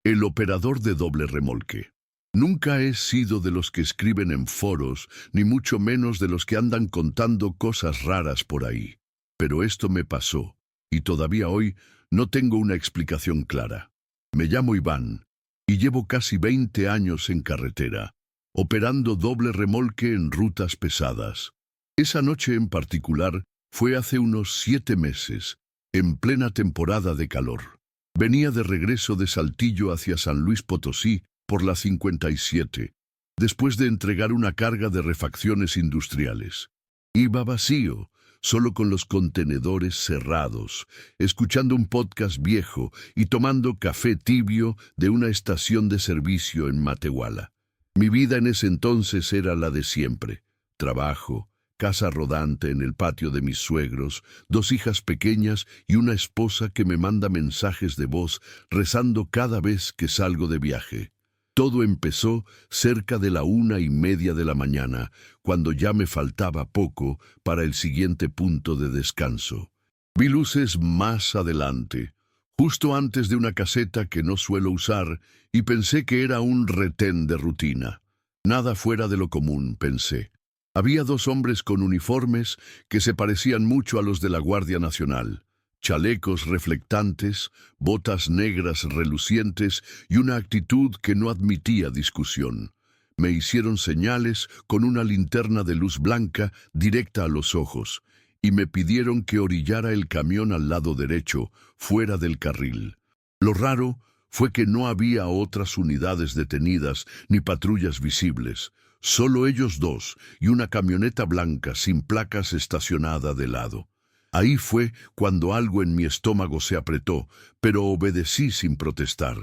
El operador de doble remolque. Nunca he sido de los que escriben en foros, ni mucho menos de los que andan contando cosas raras por ahí. Pero esto me pasó, y todavía hoy no tengo una explicación clara. Me llamo Iván, y llevo casi 20 años en carretera, operando doble remolque en rutas pesadas. Esa noche en particular fue hace unos 7 meses, en plena temporada de calor. Venía de regreso de Saltillo hacia San Luis Potosí por la 57, después de entregar una carga de refacciones industriales. Iba vacío, solo con los contenedores cerrados, escuchando un podcast viejo y tomando café tibio de una estación de servicio en Matehuala. Mi vida en ese entonces era la de siempre: trabajo, casa rodante en el patio de mis suegros, 2 hijas pequeñas y una esposa que me manda mensajes de voz rezando cada vez que salgo de viaje. Todo empezó cerca de la 1:30 de la mañana, cuando ya me faltaba poco para el siguiente punto de descanso. Vi luces más adelante, justo antes de una caseta que no suelo usar, y pensé que era un retén de rutina. Nada fuera de lo común, pensé. Había 2 hombres con uniformes que se parecían mucho a los de la Guardia Nacional. Chalecos reflectantes, botas negras relucientes y una actitud que no admitía discusión. Me hicieron señales con una linterna de luz blanca directa a los ojos y me pidieron que orillara el camión al lado derecho, fuera del carril. Lo raro fue que no había otras unidades detenidas ni patrullas visibles, solo ellos 2 y una camioneta blanca sin placas estacionada de lado. Ahí fue cuando algo en mi estómago se apretó, pero obedecí sin protestar.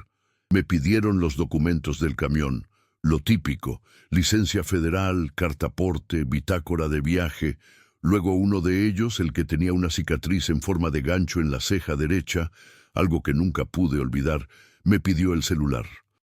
Me pidieron los documentos del camión, lo típico: licencia federal, cartaporte, bitácora de viaje. Luego uno de ellos, el que tenía una cicatriz en forma de gancho en la ceja derecha, algo que nunca pude olvidar, me pidió el celular.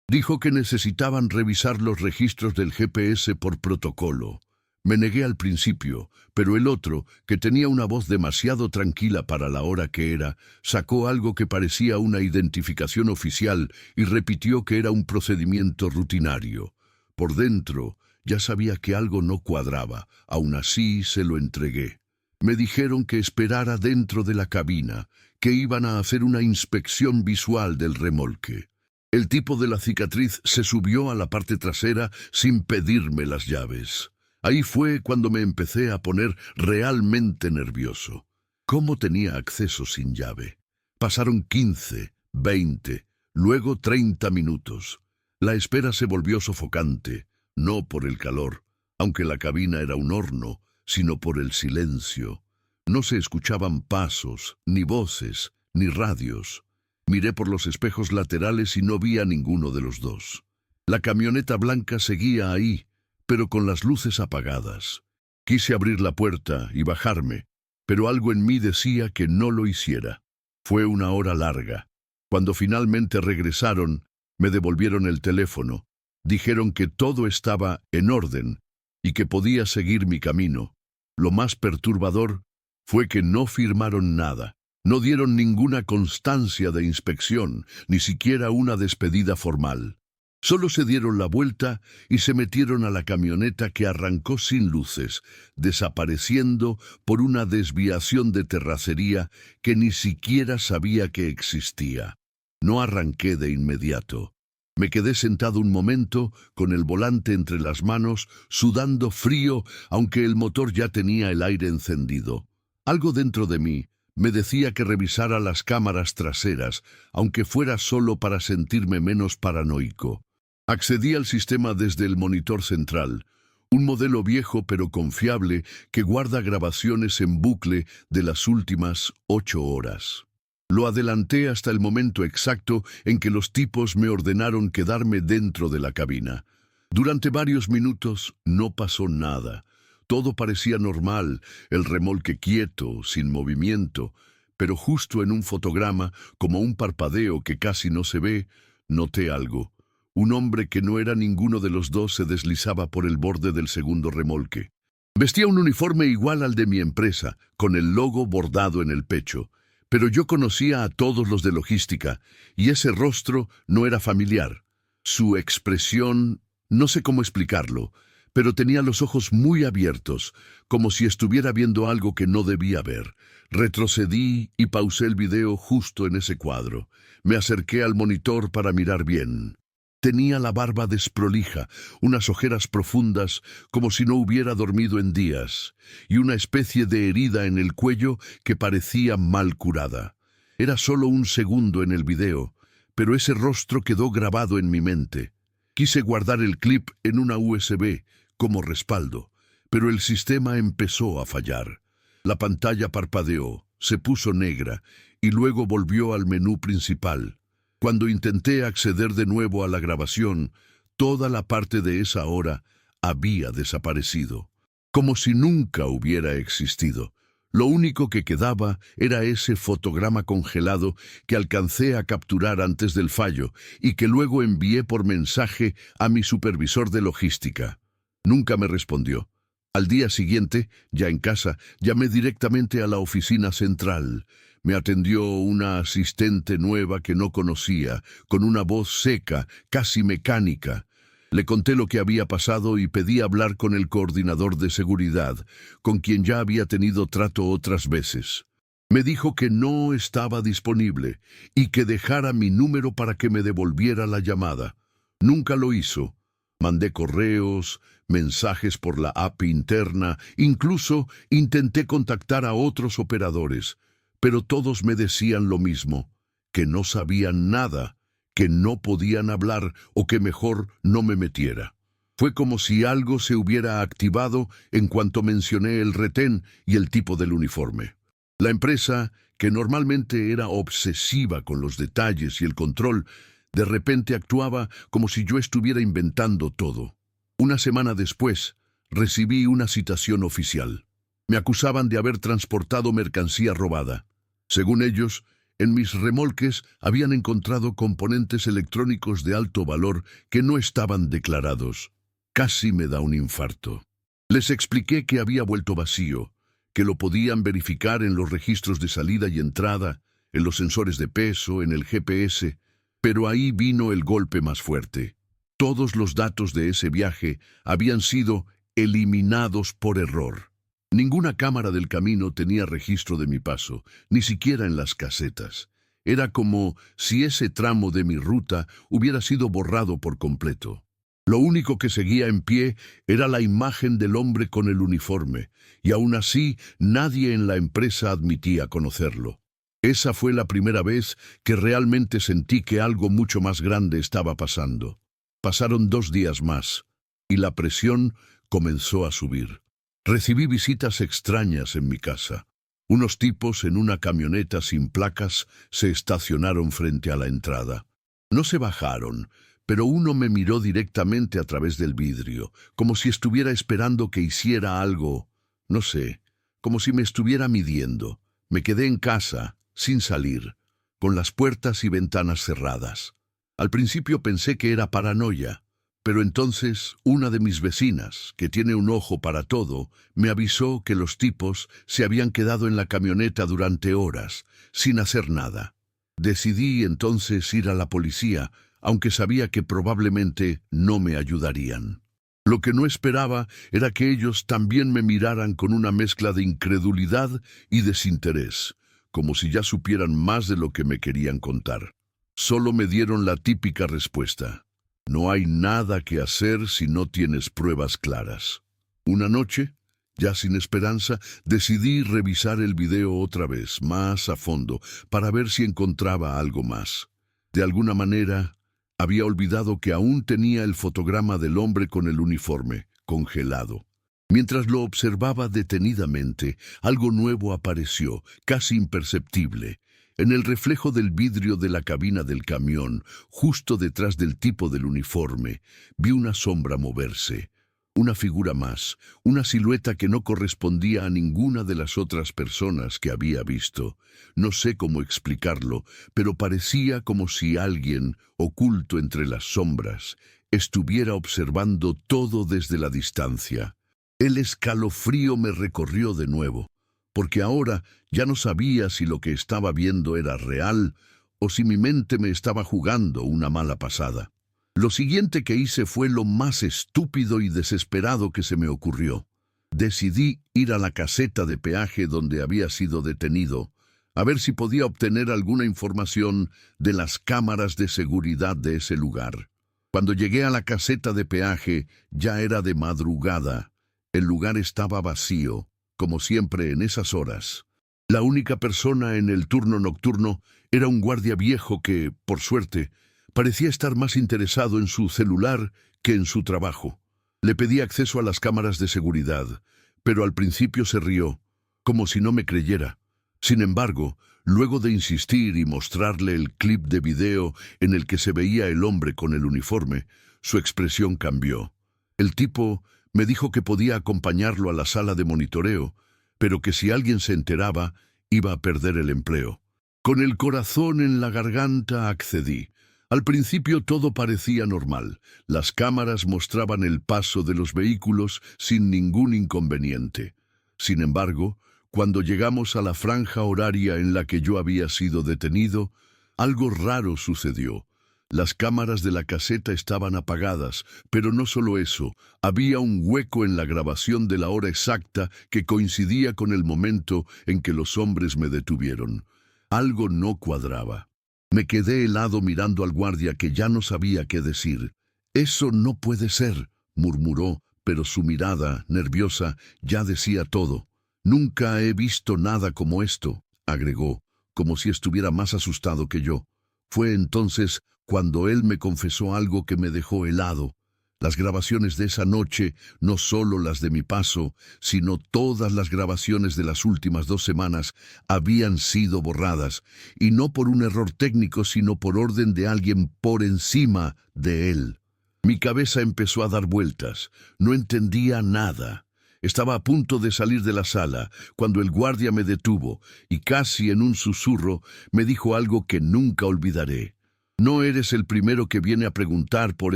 Dijo que necesitaban revisar los registros del GPS por protocolo. Me negué al principio, pero el otro, que tenía una voz demasiado tranquila para la hora que era, sacó algo que parecía una identificación oficial y repitió que era un procedimiento rutinario. Por dentro, ya sabía que algo no cuadraba, aún así se lo entregué. Me dijeron que esperara dentro de la cabina, que iban a hacer una inspección visual del remolque. El tipo de la cicatriz se subió a la parte trasera sin pedirme las llaves. Ahí fue cuando me empecé a poner realmente nervioso. ¿Cómo tenía acceso sin llave? Pasaron 15, 20, luego 30 minutos. La espera se volvió sofocante, no por el calor, aunque la cabina era un horno, sino por el silencio. No se escuchaban pasos, ni voces, ni radios. Miré por los espejos laterales y no vi a ninguno de los 2. La camioneta blanca seguía ahí, pero con las luces apagadas. Quise abrir la puerta y bajarme, pero algo en mí decía que no lo hiciera. Fue una hora larga. Cuando finalmente regresaron, me devolvieron el teléfono. Dijeron que todo estaba en orden y que podía seguir mi camino. Lo más perturbador fue que no firmaron nada. No dieron ninguna constancia de inspección, ni siquiera una despedida formal. Solo se dieron la vuelta y se metieron a la camioneta, que arrancó sin luces, desapareciendo por una desviación de terracería que ni siquiera sabía que existía. No arranqué de inmediato. Me quedé sentado un momento, con el volante entre las manos, sudando frío, aunque el motor ya tenía el aire encendido. Algo dentro de mí me decía que revisara las cámaras traseras, aunque fuera solo para sentirme menos paranoico. Accedí al sistema desde el monitor central, un modelo viejo pero confiable que guarda grabaciones en bucle de las últimas 8 horas. Lo adelanté hasta el momento exacto en que los tipos me ordenaron quedarme dentro de la cabina. Durante varios minutos no pasó nada. Todo parecía normal, el remolque quieto, sin movimiento, pero justo en un fotograma, como un parpadeo que casi no se ve, noté algo. Un hombre que no era ninguno de los 2 se deslizaba por el borde del segundo remolque. Vestía un uniforme igual al de mi empresa, con el logo bordado en el pecho. Pero yo conocía a todos los de logística, y ese rostro no era familiar. Su expresión, no sé cómo explicarlo, pero tenía los ojos muy abiertos, como si estuviera viendo algo que no debía ver. Retrocedí y pausé el video justo en ese cuadro. Me acerqué al monitor para mirar bien. Tenía la barba desprolija, unas ojeras profundas como si no hubiera dormido en días, y una especie de herida en el cuello que parecía mal curada. Era solo un segundo en el video, pero ese rostro quedó grabado en mi mente. Quise guardar el clip en una USB como respaldo, pero el sistema empezó a fallar. La pantalla parpadeó, se puso negra y luego volvió al menú principal. Cuando intenté acceder de nuevo a la grabación, toda la parte de esa hora había desaparecido, como si nunca hubiera existido. Lo único que quedaba era ese fotograma congelado que alcancé a capturar antes del fallo y que luego envié por mensaje a mi supervisor de logística. Nunca me respondió. Al día siguiente, ya en casa, llamé directamente a la oficina central. Me atendió una asistente nueva que no conocía, con una voz seca, casi mecánica. Le conté lo que había pasado y pedí hablar con el coordinador de seguridad, con quien ya había tenido trato otras veces. Me dijo que no estaba disponible y que dejara mi número para que me devolviera la llamada. Nunca lo hizo. Mandé correos, mensajes por la app interna, incluso intenté contactar a otros operadores, pero todos me decían lo mismo, que no sabían nada, que no podían hablar o que mejor no me metiera. Fue como si algo se hubiera activado en cuanto mencioné el retén y el tipo del uniforme. La empresa, que normalmente era obsesiva con los detalles y el control, de repente actuaba como si yo estuviera inventando todo. Una semana después, recibí una citación oficial. Me acusaban de haber transportado mercancía robada. Según ellos, en mis remolques habían encontrado componentes electrónicos de alto valor que no estaban declarados. Casi me da un infarto. Les expliqué que había vuelto vacío, que lo podían verificar en los registros de salida y entrada, en los sensores de peso, en el GPS, pero ahí vino el golpe más fuerte. Todos los datos de ese viaje habían sido eliminados por error. Ninguna cámara del camino tenía registro de mi paso, ni siquiera en las casetas. Era como si ese tramo de mi ruta hubiera sido borrado por completo. Lo único que seguía en pie era la imagen del hombre con el uniforme, y aún así nadie en la empresa admitía conocerlo. Esa fue la primera vez que realmente sentí que algo mucho más grande estaba pasando. Pasaron 2 días más, y la presión comenzó a subir. Recibí visitas extrañas en mi casa. Unos tipos en una camioneta sin placas se estacionaron frente a la entrada. No se bajaron, pero uno me miró directamente a través del vidrio, como si estuviera esperando que hiciera algo, no sé, como si me estuviera midiendo. Me quedé en casa, sin salir, con las puertas y ventanas cerradas. Al principio pensé que era paranoia, pero entonces una de mis vecinas, que tiene un ojo para todo, me avisó que los tipos se habían quedado en la camioneta durante horas, sin hacer nada. Decidí entonces ir a la policía, aunque sabía que probablemente no me ayudarían. Lo que no esperaba era que ellos también me miraran con una mezcla de incredulidad y desinterés, como si ya supieran más de lo que me querían contar. Solo me dieron la típica respuesta: no hay nada que hacer si no tienes pruebas claras. Una noche, ya sin esperanza, decidí revisar el video otra vez, más a fondo, para ver si encontraba algo más. De alguna manera, había olvidado que aún tenía el fotograma del hombre con el uniforme, congelado. Mientras lo observaba detenidamente, algo nuevo apareció, casi imperceptible. En el reflejo del vidrio de la cabina del camión, justo detrás del tipo del uniforme, vi una sombra moverse. Una figura más, una silueta que no correspondía a ninguna de las otras personas que había visto. No sé cómo explicarlo, pero parecía como si alguien, oculto entre las sombras, estuviera observando todo desde la distancia. El escalofrío me recorrió de nuevo. porque ahora ya no sabía si lo que estaba viendo era real o si mi mente me estaba jugando una mala pasada. Lo siguiente que hice fue lo más estúpido y desesperado que se me ocurrió. Decidí ir a la caseta de peaje donde había sido detenido, a ver si podía obtener alguna información de las cámaras de seguridad de ese lugar. Cuando llegué a la caseta de peaje, ya era de madrugada. El lugar estaba vacío, como siempre en esas horas. La única persona en el turno nocturno era un guardia viejo que, por suerte, parecía estar más interesado en su celular que en su trabajo. Le pedí acceso a las cámaras de seguridad, pero al principio se rió, como si no me creyera. Sin embargo, luego de insistir y mostrarle el clip de video en el que se veía el hombre con el uniforme, su expresión cambió. El tipo me dijo que podía acompañarlo a la sala de monitoreo, pero que si alguien se enteraba, iba a perder el empleo. Con el corazón en la garganta accedí. Al principio todo parecía normal. Las cámaras mostraban el paso de los vehículos sin ningún inconveniente. Sin embargo, cuando llegamos a la franja horaria en la que yo había sido detenido, algo raro sucedió. Las cámaras de la caseta estaban apagadas, pero no solo eso, había un hueco en la grabación de la hora exacta que coincidía con el momento en que los hombres me detuvieron. Algo no cuadraba. Me quedé helado mirando al guardia que ya no sabía qué decir. «Eso no puede ser», murmuró, pero su mirada, nerviosa, ya decía todo. «Nunca he visto nada como esto», agregó, como si estuviera más asustado que yo. Fue entonces cuando él me confesó algo que me dejó helado. Las grabaciones de esa noche, no solo las de mi paso, sino todas las grabaciones de las últimas 2 semanas, habían sido borradas, y no por un error técnico, sino por orden de alguien por encima de él. Mi cabeza empezó a dar vueltas. No entendía nada. Estaba a punto de salir de la sala cuando el guardia me detuvo y casi en un susurro me dijo algo que nunca olvidaré. «No eres el primero que viene a preguntar por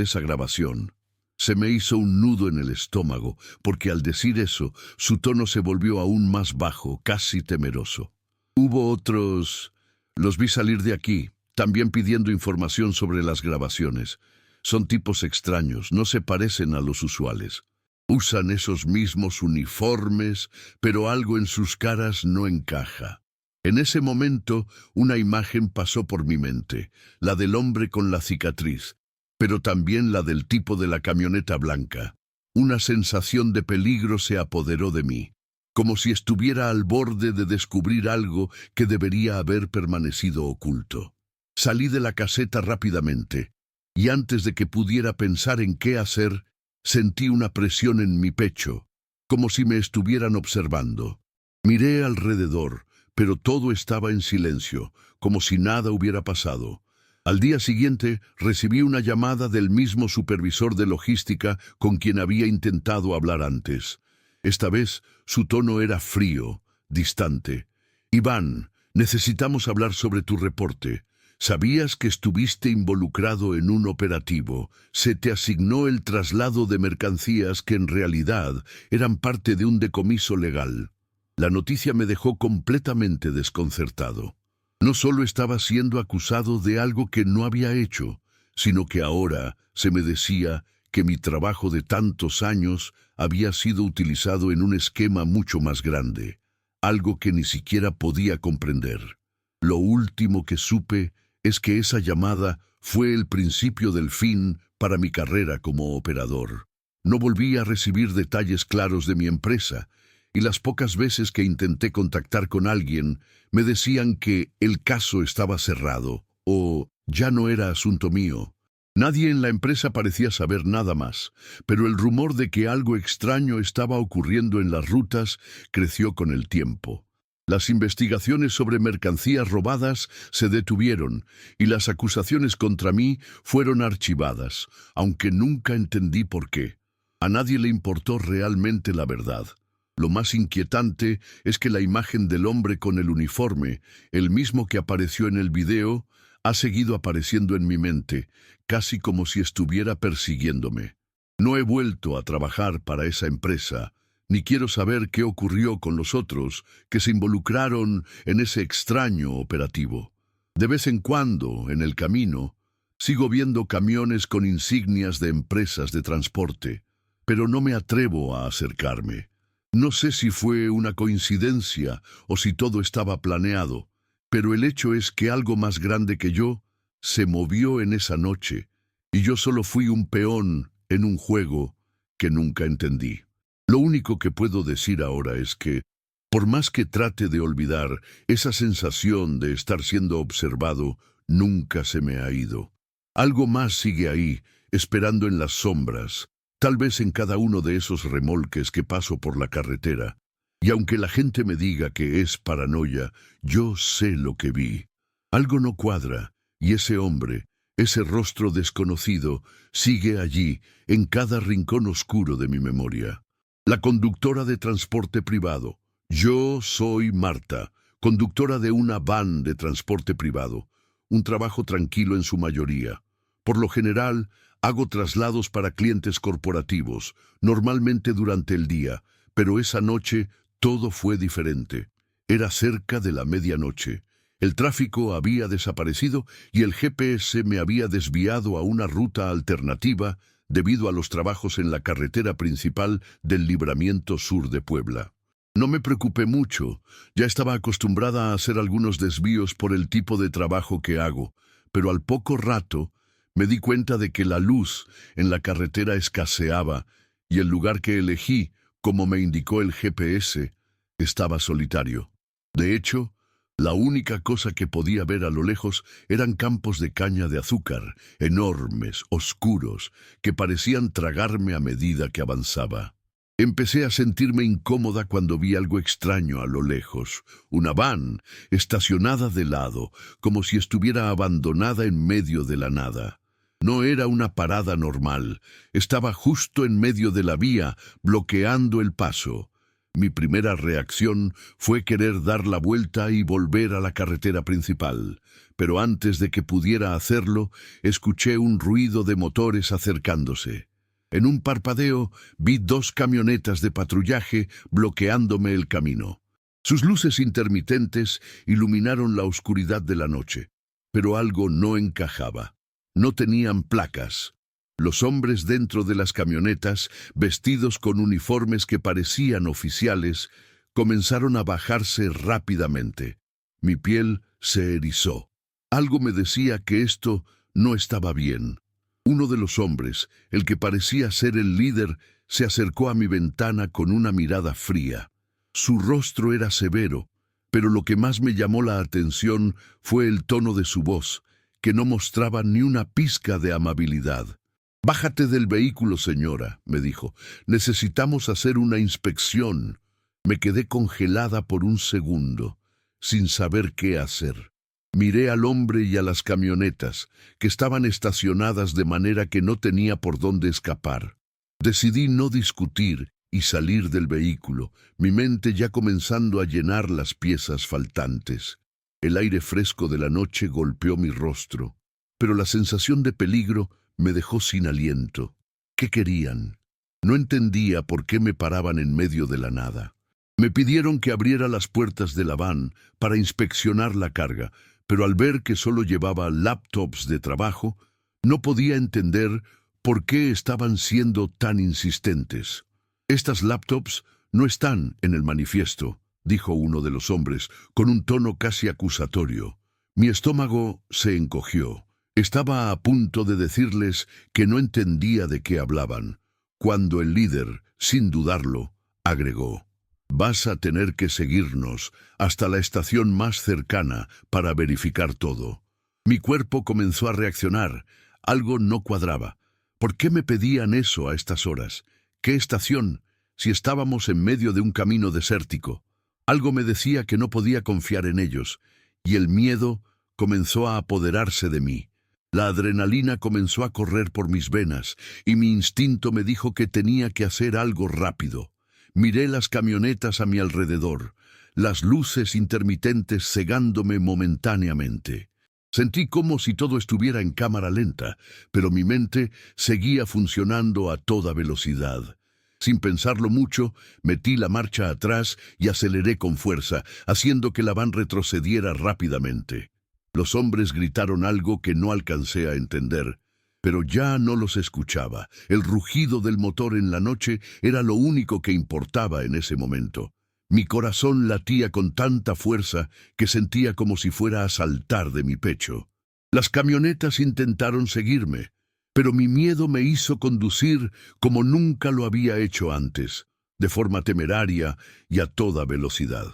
esa grabación». Se me hizo un nudo en el estómago, porque al decir eso, su tono se volvió aún más bajo, casi temeroso. «Hubo otros... Los vi salir de aquí, también pidiendo información sobre las grabaciones. Son tipos extraños, no se parecen a los usuales. Usan esos mismos uniformes, pero algo en sus caras no encaja». En ese momento, una imagen pasó por mi mente, la del hombre con la cicatriz, pero también la del tipo de la camioneta blanca. Una sensación de peligro se apoderó de mí, como si estuviera al borde de descubrir algo que debería haber permanecido oculto. Salí de la caseta rápidamente, y antes de que pudiera pensar en qué hacer, sentí una presión en mi pecho, como si me estuvieran observando. Miré alrededor, pero todo estaba en silencio, como si nada hubiera pasado. Al día siguiente recibí una llamada del mismo supervisor de logística con quien había intentado hablar antes. Esta vez su tono era frío, distante. «Iván, necesitamos hablar sobre tu reporte. ¿Sabías que estuviste involucrado en un operativo? Se te asignó el traslado de mercancías que en realidad eran parte de un decomiso legal». La noticia me dejó completamente desconcertado. No solo estaba siendo acusado de algo que no había hecho, sino que ahora se me decía que mi trabajo de tantos años había sido utilizado en un esquema mucho más grande, algo que ni siquiera podía comprender. Lo último que supe es que esa llamada fue el principio del fin para mi carrera como operador. No volví a recibir detalles claros de mi empresa, y las pocas veces que intenté contactar con alguien, me decían que el caso estaba cerrado o ya no era asunto mío. Nadie en la empresa parecía saber nada más, pero el rumor de que algo extraño estaba ocurriendo en las rutas creció con el tiempo. Las investigaciones sobre mercancías robadas se detuvieron y las acusaciones contra mí fueron archivadas, aunque nunca entendí por qué. A nadie le importó realmente la verdad. Lo más inquietante es que la imagen del hombre con el uniforme, el mismo que apareció en el video, ha seguido apareciendo en mi mente, casi como si estuviera persiguiéndome. No he vuelto a trabajar para esa empresa, ni quiero saber qué ocurrió con los otros que se involucraron en ese extraño operativo. De vez en cuando, en el camino, sigo viendo camiones con insignias de empresas de transporte, pero no me atrevo a acercarme. No sé si fue una coincidencia o si todo estaba planeado, pero el hecho es que algo más grande que yo se movió en esa noche, y yo solo fui un peón en un juego que nunca entendí. Lo único que puedo decir ahora es que, por más que trate de olvidar, esa sensación de estar siendo observado nunca se me ha ido. Algo más sigue ahí, esperando en las sombras, tal vez en cada uno de esos remolques que paso por la carretera. Y aunque la gente me diga que es paranoia, yo sé lo que vi. Algo no cuadra, y ese hombre, ese rostro desconocido, sigue allí, en cada rincón oscuro de mi memoria. La conductora de transporte privado. Yo soy Marta, conductora de una van de transporte privado. Un trabajo tranquilo en su mayoría. Por lo general, hago traslados para clientes corporativos, normalmente durante el día, pero esa noche todo fue diferente. Era cerca de la medianoche. El tráfico había desaparecido y el GPS me había desviado a una ruta alternativa debido a los trabajos en la carretera principal del Libramiento Sur de Puebla. No me preocupé mucho, ya estaba acostumbrada a hacer algunos desvíos por el tipo de trabajo que hago, pero al poco rato me di cuenta de que la luz en la carretera escaseaba y el lugar que elegí, como me indicó el GPS, estaba solitario. De hecho, la única cosa que podía ver a lo lejos eran campos de caña de azúcar, enormes, oscuros, que parecían tragarme a medida que avanzaba. Empecé a sentirme incómoda cuando vi algo extraño a lo lejos, una van estacionada de lado, como si estuviera abandonada en medio de la nada. No era una parada normal, estaba justo en medio de la vía, bloqueando el paso. Mi primera reacción fue querer dar la vuelta y volver a la carretera principal, pero antes de que pudiera hacerlo, escuché un ruido de motores acercándose. En un parpadeo vi 2 camionetas de patrullaje bloqueándome el camino. Sus luces intermitentes iluminaron la oscuridad de la noche, pero algo no encajaba. No tenían placas. Los hombres dentro de las camionetas, vestidos con uniformes que parecían oficiales, comenzaron a bajarse rápidamente. Mi piel se erizó. Algo me decía que esto no estaba bien. Uno de los hombres, el que parecía ser el líder, se acercó a mi ventana con una mirada fría. Su rostro era severo, pero lo que más me llamó la atención fue el tono de su voz, que no mostraba ni una pizca de amabilidad. «Bájate del vehículo, señora», me dijo. «Necesitamos hacer una inspección». Me quedé congelada por un segundo, sin saber qué hacer. Miré al hombre y a las camionetas, que estaban estacionadas de manera que no tenía por dónde escapar. Decidí no discutir y salir del vehículo, mi mente ya comenzando a llenar las piezas faltantes. El aire fresco de la noche golpeó mi rostro, pero la sensación de peligro me dejó sin aliento. ¿Qué querían? No entendía por qué me paraban en medio de la nada. Me pidieron que abriera las puertas de la van para inspeccionar la carga, pero al ver que solo llevaba laptops de trabajo, no podía entender por qué estaban siendo tan insistentes. «Estas laptops no están en el manifiesto», dijo uno de los hombres, con un tono casi acusatorio. Mi estómago se encogió. Estaba a punto de decirles que no entendía de qué hablaban, cuando el líder, sin dudarlo, agregó: «Vas a tener que seguirnos hasta la estación más cercana para verificar todo». Mi cuerpo comenzó a reaccionar. Algo no cuadraba. ¿Por qué me pedían eso a estas horas? ¿Qué estación? Si estábamos en medio de un camino desértico. Algo me decía que no podía confiar en ellos, y el miedo comenzó a apoderarse de mí. La adrenalina comenzó a correr por mis venas, y mi instinto me dijo que tenía que hacer algo rápido. Miré las camionetas a mi alrededor, las luces intermitentes cegándome momentáneamente. Sentí como si todo estuviera en cámara lenta, pero mi mente seguía funcionando a toda velocidad. Sin pensarlo mucho, metí la marcha atrás y aceleré con fuerza, haciendo que la van retrocediera rápidamente. Los hombres gritaron algo que no alcancé a entender, pero ya no los escuchaba. El rugido del motor en la noche era lo único que importaba en ese momento. Mi corazón latía con tanta fuerza que sentía como si fuera a saltar de mi pecho. Las camionetas intentaron seguirme, pero mi miedo me hizo conducir como nunca lo había hecho antes, de forma temeraria y a toda velocidad.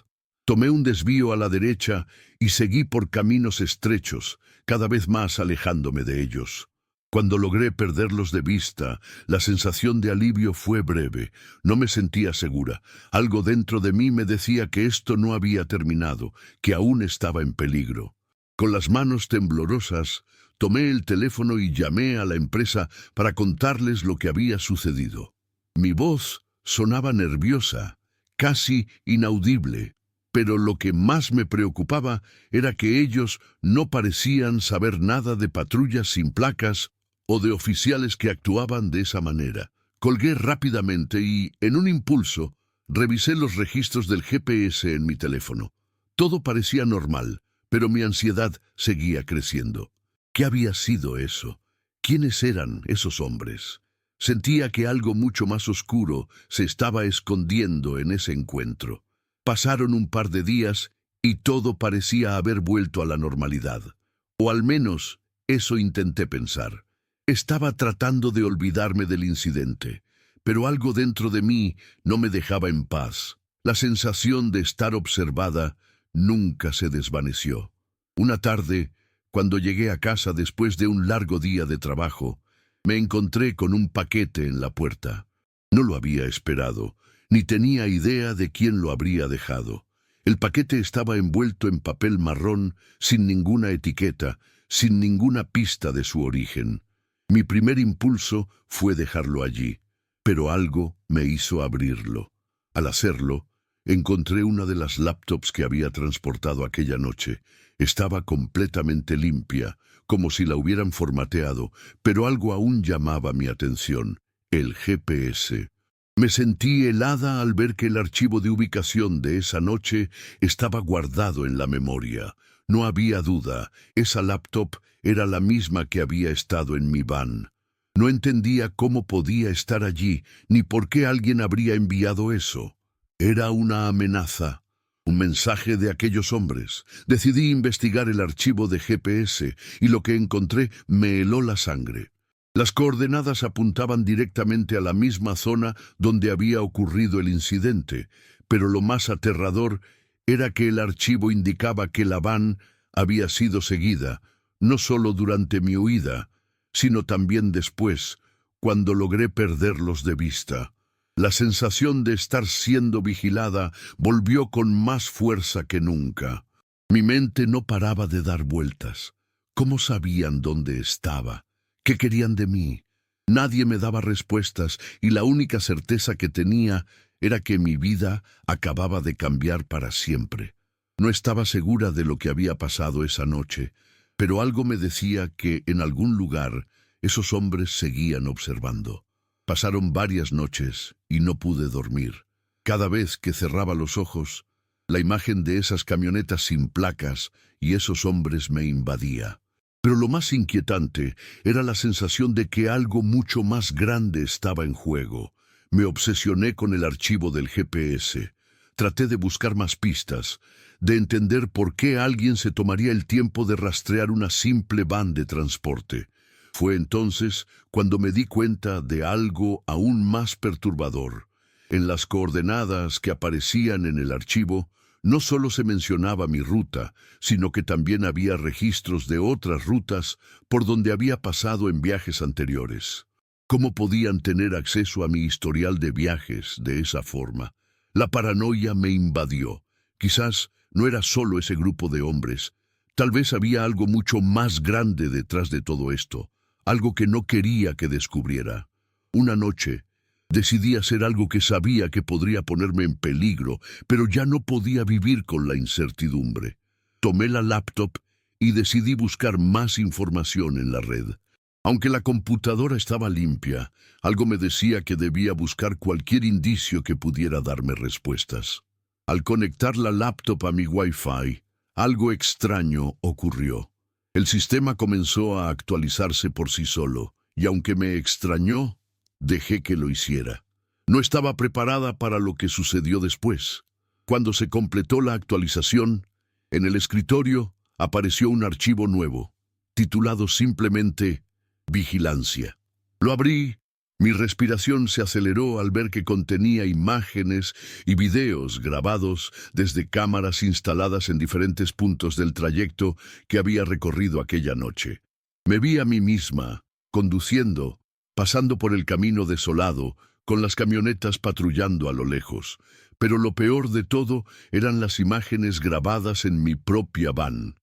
Tomé un desvío a la derecha y seguí por caminos estrechos, cada vez más alejándome de ellos. Cuando logré perderlos de vista, la sensación de alivio fue breve. No me sentía segura. Algo dentro de mí me decía que esto no había terminado, que aún estaba en peligro. Con las manos temblorosas, tomé el teléfono y llamé a la empresa para contarles lo que había sucedido. Mi voz sonaba nerviosa, casi inaudible, pero lo que más me preocupaba era que ellos no parecían saber nada de patrullas sin placas o de oficiales que actuaban de esa manera. Colgué rápidamente y, en un impulso, revisé los registros del GPS en mi teléfono. Todo parecía normal, pero mi ansiedad seguía creciendo. ¿Qué había sido eso? ¿Quiénes eran esos hombres? Sentía que algo mucho más oscuro se estaba escondiendo en ese encuentro. Pasaron un par de días y todo parecía haber vuelto a la normalidad. O al menos, eso intenté pensar. Estaba tratando de olvidarme del incidente, pero algo dentro de mí no me dejaba en paz. La sensación de estar observada nunca se desvaneció. Una tarde, cuando llegué a casa después de un largo día de trabajo, me encontré con un paquete en la puerta. No lo había esperado, ni tenía idea de quién lo habría dejado. El paquete estaba envuelto en papel marrón, sin ninguna etiqueta, sin ninguna pista de su origen. Mi primer impulso fue dejarlo allí, pero algo me hizo abrirlo. Al hacerlo, encontré una de las laptops que había transportado aquella noche. Estaba completamente limpia, como si la hubieran formateado, pero algo aún llamaba mi atención: el GPS. Me sentí helada al ver que el archivo de ubicación de esa noche estaba guardado en la memoria. No había duda, esa laptop era la misma que había estado en mi van. No entendía cómo podía estar allí, ni por qué alguien habría enviado eso. Era una amenaza, un mensaje de aquellos hombres. Decidí investigar el archivo de GPS y lo que encontré me heló la sangre. Las coordenadas apuntaban directamente a la misma zona donde había ocurrido el incidente, pero lo más aterrador era que el archivo indicaba que la van había sido seguida, no solo durante mi huida, sino también después, cuando logré perderlos de vista. La sensación de estar siendo vigilada volvió con más fuerza que nunca. Mi mente no paraba de dar vueltas. ¿Cómo sabían dónde estaba? ¿Qué querían de mí? Nadie me daba respuestas y la única certeza que tenía era que mi vida acababa de cambiar para siempre. No estaba segura de lo que había pasado esa noche, pero algo me decía que en algún lugar esos hombres seguían observando. Pasaron varias noches y no pude dormir. Cada vez que cerraba los ojos, la imagen de esas camionetas sin placas y esos hombres me invadía. Pero lo más inquietante era la sensación de que algo mucho más grande estaba en juego. Me obsesioné con el archivo del GPS. Traté de buscar más pistas, de entender por qué alguien se tomaría el tiempo de rastrear una simple van de transporte. Fue entonces cuando me di cuenta de algo aún más perturbador. En las coordenadas que aparecían en el archivo, no solo se mencionaba mi ruta, sino que también había registros de otras rutas por donde había pasado en viajes anteriores. ¿Cómo podían tener acceso a mi historial de viajes de esa forma? La paranoia me invadió. Quizás no era solo ese grupo de hombres. Tal vez había algo mucho más grande detrás de todo esto, algo que no quería que descubriera. Una noche, decidí hacer algo que sabía que podría ponerme en peligro, pero ya no podía vivir con la incertidumbre. Tomé la laptop y decidí buscar más información en la red. Aunque la computadora estaba limpia, algo me decía que debía buscar cualquier indicio que pudiera darme respuestas. Al conectar la laptop a mi Wi-Fi, algo extraño ocurrió. El sistema comenzó a actualizarse por sí solo, y aunque me extrañó, dejé que lo hiciera. No estaba preparada para lo que sucedió después. Cuando se completó la actualización, en el escritorio apareció un archivo nuevo, titulado simplemente Vigilancia. Lo abrí, mi respiración se aceleró al ver que contenía imágenes y videos grabados desde cámaras instaladas en diferentes puntos del trayecto que había recorrido aquella noche. Me vi a mí misma, conduciendo, pasando por el camino desolado, con las camionetas patrullando a lo lejos. Pero lo peor de todo eran las imágenes grabadas en mi propia van.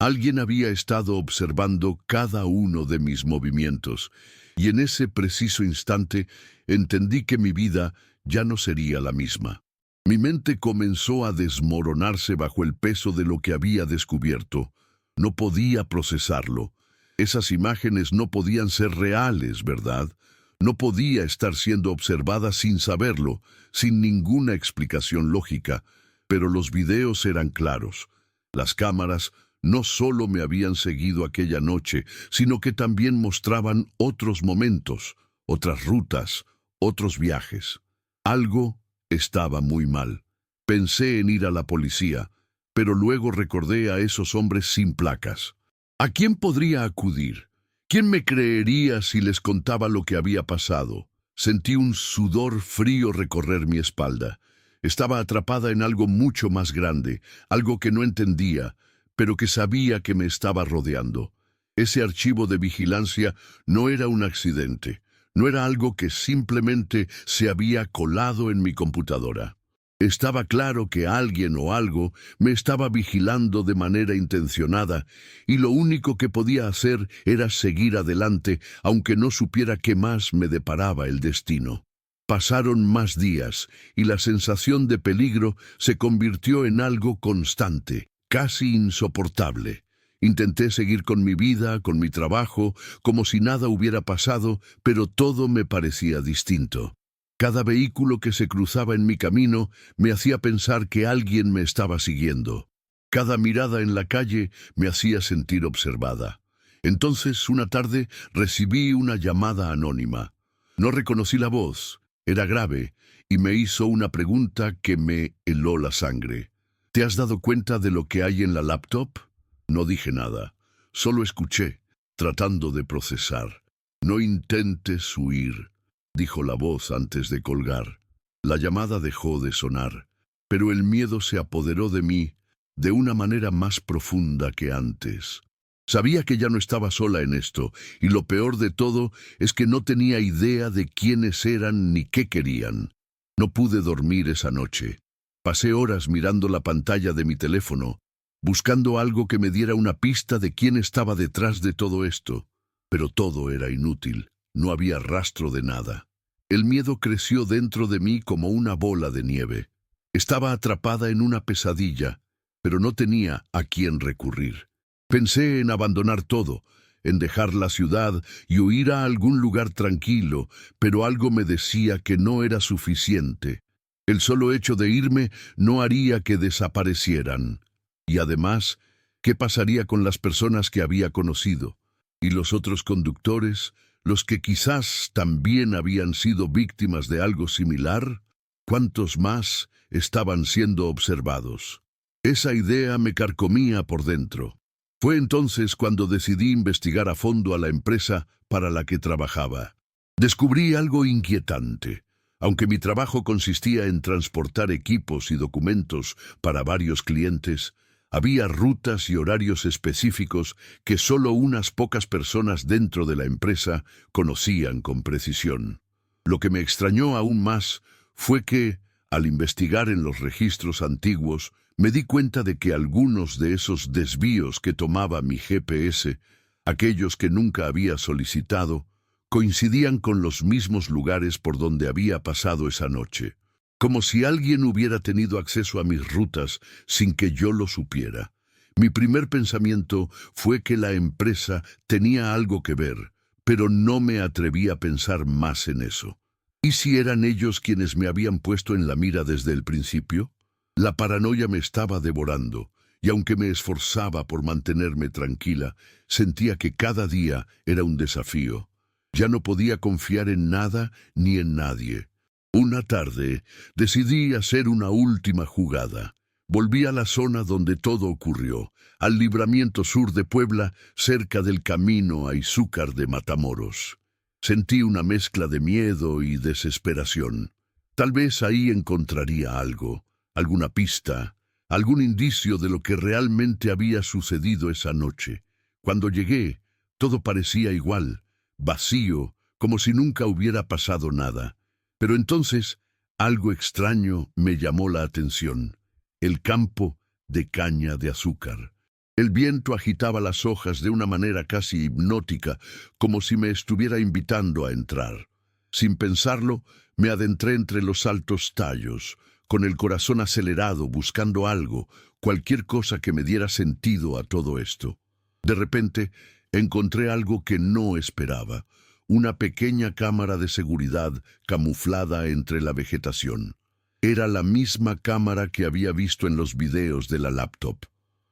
Alguien había estado observando cada uno de mis movimientos, y en ese preciso instante entendí que mi vida ya no sería la misma. Mi mente comenzó a desmoronarse bajo el peso de lo que había descubierto. No podía procesarlo. Esas imágenes no podían ser reales, ¿verdad? No podía estar siendo observada sin saberlo, sin ninguna explicación lógica, pero los videos eran claros. Las cámaras no solo me habían seguido aquella noche, sino que también mostraban otros momentos, otras rutas, otros viajes. Algo estaba muy mal. Pensé en ir a la policía, pero luego recordé a esos hombres sin placas. ¿A quién podría acudir? ¿Quién me creería si les contaba lo que había pasado? Sentí un sudor frío recorrer mi espalda. Estaba atrapada en algo mucho más grande, algo que no entendía, pero que sabía que me estaba rodeando. Ese archivo de vigilancia no era un accidente, no era algo que simplemente se había colado en mi computadora. Estaba claro que alguien o algo me estaba vigilando de manera intencionada, y lo único que podía hacer era seguir adelante, aunque no supiera qué más me deparaba el destino. Pasaron más días, y la sensación de peligro se convirtió en algo constante, casi insoportable. Intenté seguir con mi vida, con mi trabajo, como si nada hubiera pasado, pero todo me parecía distinto. Cada vehículo que se cruzaba en mi camino me hacía pensar que alguien me estaba siguiendo. Cada mirada en la calle me hacía sentir observada. Entonces, una tarde, recibí una llamada anónima. No reconocí la voz, era grave, y me hizo una pregunta que me heló la sangre. ¿Te has dado cuenta de lo que hay en la laptop? No dije nada, solo escuché, tratando de procesar. No intentes huir, dijo la voz antes de colgar. La llamada dejó de sonar, pero el miedo se apoderó de mí de una manera más profunda que antes. Sabía que ya no estaba sola en esto, y lo peor de todo es que no tenía idea de quiénes eran ni qué querían. No pude dormir esa noche. Pasé horas mirando la pantalla de mi teléfono, buscando algo que me diera una pista de quién estaba detrás de todo esto. Pero todo era inútil, no había rastro de nada. El miedo creció dentro de mí como una bola de nieve. Estaba atrapada en una pesadilla, pero no tenía a quién recurrir. Pensé en abandonar todo, en dejar la ciudad y huir a algún lugar tranquilo, pero algo me decía que no era suficiente. El solo hecho de irme no haría que desaparecieran. Y además, ¿qué pasaría con las personas que había conocido? ¿Y los otros conductores, los que quizás también habían sido víctimas de algo similar? ¿Cuántos más estaban siendo observados? Esa idea me carcomía por dentro. Fue entonces cuando decidí investigar a fondo a la empresa para la que trabajaba. Descubrí algo inquietante. Aunque mi trabajo consistía en transportar equipos y documentos para varios clientes, había rutas y horarios específicos que solo unas pocas personas dentro de la empresa conocían con precisión. Lo que me extrañó aún más fue que, al investigar en los registros antiguos, me di cuenta de que algunos de esos desvíos que tomaba mi GPS, aquellos que nunca había solicitado, coincidían con los mismos lugares por donde había pasado esa noche, como si alguien hubiera tenido acceso a mis rutas sin que yo lo supiera. Mi primer pensamiento fue que la empresa tenía algo que ver, pero no me atreví a pensar más en eso. ¿Y si eran ellos quienes me habían puesto en la mira desde el principio? La paranoia me estaba devorando, y aunque me esforzaba por mantenerme tranquila, sentía que cada día era un desafío. Ya no podía confiar en nada ni en nadie. Una tarde decidí hacer una última jugada. Volví a la zona donde todo ocurrió, al libramiento sur de Puebla, cerca del camino a Izúcar de Matamoros. Sentí una mezcla de miedo y desesperación. Tal vez ahí encontraría algo, alguna pista, algún indicio de lo que realmente había sucedido esa noche. Cuando llegué, todo parecía igual, vacío, como si nunca hubiera pasado nada. Pero entonces, algo extraño me llamó la atención. El campo de caña de azúcar. El viento agitaba las hojas de una manera casi hipnótica, como si me estuviera invitando a entrar. Sin pensarlo, me adentré entre los altos tallos, con el corazón acelerado buscando algo, cualquier cosa que me diera sentido a todo esto. De repente, encontré algo que no esperaba, una pequeña cámara de seguridad camuflada entre la vegetación. Era la misma cámara que había visto en los videos de la laptop.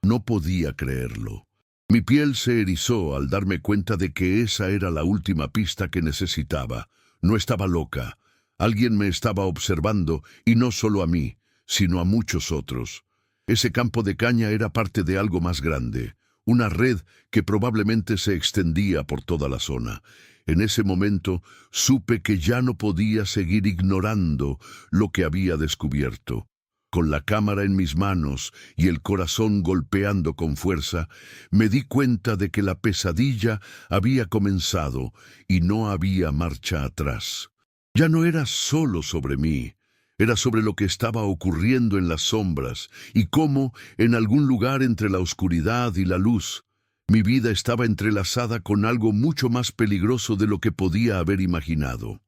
No podía creerlo. Mi piel se erizó al darme cuenta de que esa era la última pista que necesitaba. No estaba loca. Alguien me estaba observando, y no solo a mí, sino a muchos otros. Ese campo de caña era parte de algo más grande, una red que probablemente se extendía por toda la zona. En ese momento supe que ya no podía seguir ignorando lo que había descubierto. Con la cámara en mis manos y el corazón golpeando con fuerza, me di cuenta de que la pesadilla había comenzado y no había marcha atrás. Ya no era solo sobre mí, era sobre lo que estaba ocurriendo en las sombras y cómo, en algún lugar entre la oscuridad y la luz, mi vida estaba entrelazada con algo mucho más peligroso de lo que podía haber imaginado.